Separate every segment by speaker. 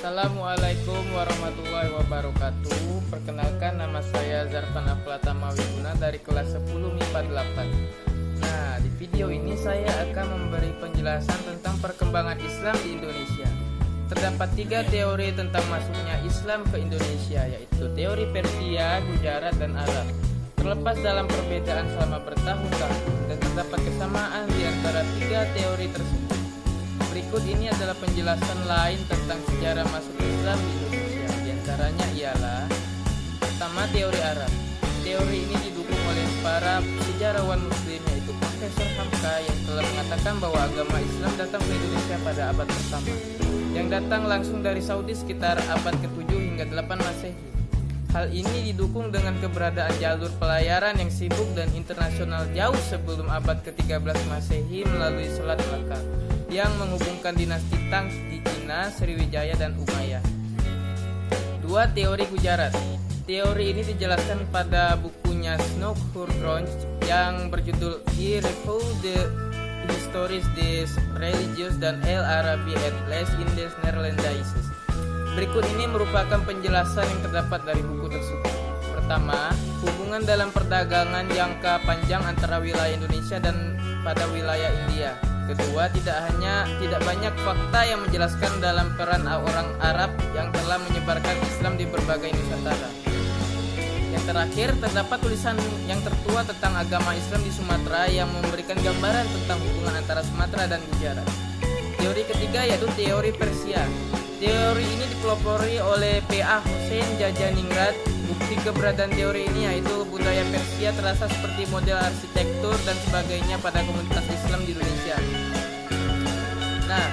Speaker 1: Assalamualaikum warahmatullahi wabarakatuh. Perkenalkan, nama saya Zarfan Aflatama Wiguna dari kelas 10 MIPA 8. Nah, di video ini saya akan memberi penjelasan tentang perkembangan Islam di Indonesia. Terdapat 3 teori tentang masuknya Islam ke Indonesia, yaitu teori Persia, Gujarat, dan Arab. Terlepas dalam perbedaan selama bertahun-tahun, dan terdapat kesamaan di antara 3 teori tersebut. Berikut ini adalah penjelasan lain tentang sejarah masuk Islam di Indonesia. Di antaranya ialah: pertama, teori Arab. Teori ini didukung oleh para sejarawan Muslim, yaitu Profesor Hamka, yang telah mengatakan bahwa agama Islam datang ke Indonesia pada abad pertama, yang datang langsung dari Saudi sekitar abad ke-7 hingga 8 Masehi. Hal ini didukung dengan keberadaan jalur pelayaran yang sibuk dan internasional jauh sebelum abad ke-13 Masehi melalui Selat Melaka yang menghubungkan dinasti Tang di Cina, Sriwijaya, dan Umayyah. 2. Teori Gujarat. Teori ini dijelaskan pada bukunya Snowhurst yang berjudul The Review the Histories des Religious dan El Arabi at Les Indes Neerlandaises. Berikut ini merupakan penjelasan yang terdapat dari buku tersebut. Pertama, hubungan dalam perdagangan jangka panjang antara wilayah Indonesia dan pada wilayah India. Kedua, tidak banyak fakta yang menjelaskan dalam peran orang Arab yang telah menyebarkan Islam di berbagai Nusantara. Yang terakhir, terdapat tulisan yang tertua tentang agama Islam di Sumatera yang memberikan gambaran tentang hubungan antara Sumatera dan Gujarat. Teori ketiga yaitu teori Persia. Teori ini dipelopori oleh P.A. Hussein Jajaningrat. Bukti keberadaan teori ini yaitu budaya Persia terasa seperti model arsitektur dan sebagainya pada komunitas Islam di Indonesia. Nah,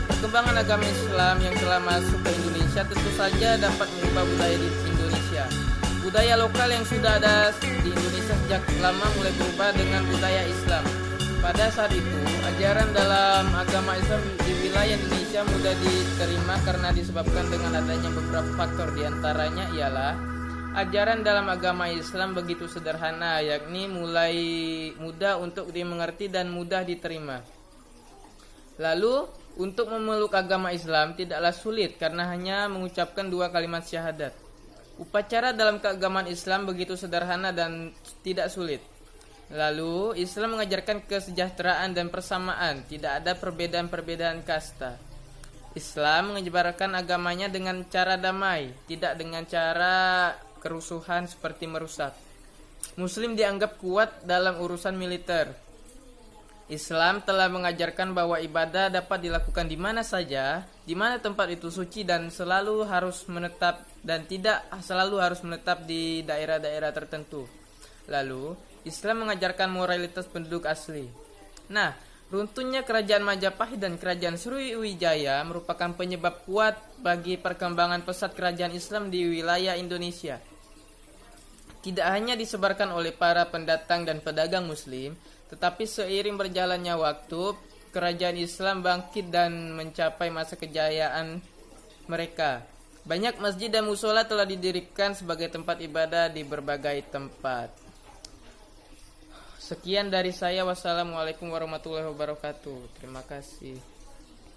Speaker 1: perkembangan agama Islam yang telah masuk ke Indonesia tentu saja dapat mengubah budaya di Indonesia. Budaya lokal yang sudah ada di Indonesia sejak lama mulai berubah dengan budaya Islam. Pada saat itu, ajaran dalam agama Islam di wilayah Indonesia mudah diterima karena disebabkan dengan adanya beberapa faktor. Di antaranya ialah ajaran dalam agama Islam begitu sederhana, yakni mulai mudah untuk dimengerti dan mudah diterima. Lalu, untuk memeluk agama Islam tidaklah sulit karena hanya mengucapkan 2 kalimat syahadat. Upacara dalam keagamaan Islam begitu sederhana dan tidak sulit. Lalu, Islam mengajarkan kesejahteraan dan persamaan, tidak ada perbedaan-perbedaan kasta. Islam menyebarkan agamanya dengan cara damai, tidak dengan cara kerusuhan seperti merusak. Muslim dianggap kuat dalam urusan militer. Islam telah mengajarkan bahwa ibadah dapat dilakukan di mana saja, di mana tempat itu suci dan selalu harus menetap dan tidak selalu harus menetap di daerah-daerah tertentu. Lalu, Islam mengajarkan moralitas penduduk asli. Nah, runtuhnya kerajaan Majapahit dan kerajaan Sriwijaya merupakan penyebab kuat bagi perkembangan pesat kerajaan Islam di wilayah Indonesia. Tidak hanya disebarkan oleh para pendatang dan pedagang Muslim, tetapi seiring berjalannya waktu, kerajaan Islam bangkit dan mencapai masa kejayaan mereka. Banyak masjid dan mushola telah didirikan sebagai tempat ibadah di berbagai tempat. Sekian dari saya. Wassalamualaikum warahmatullahi wabarakatuh. Terima kasih.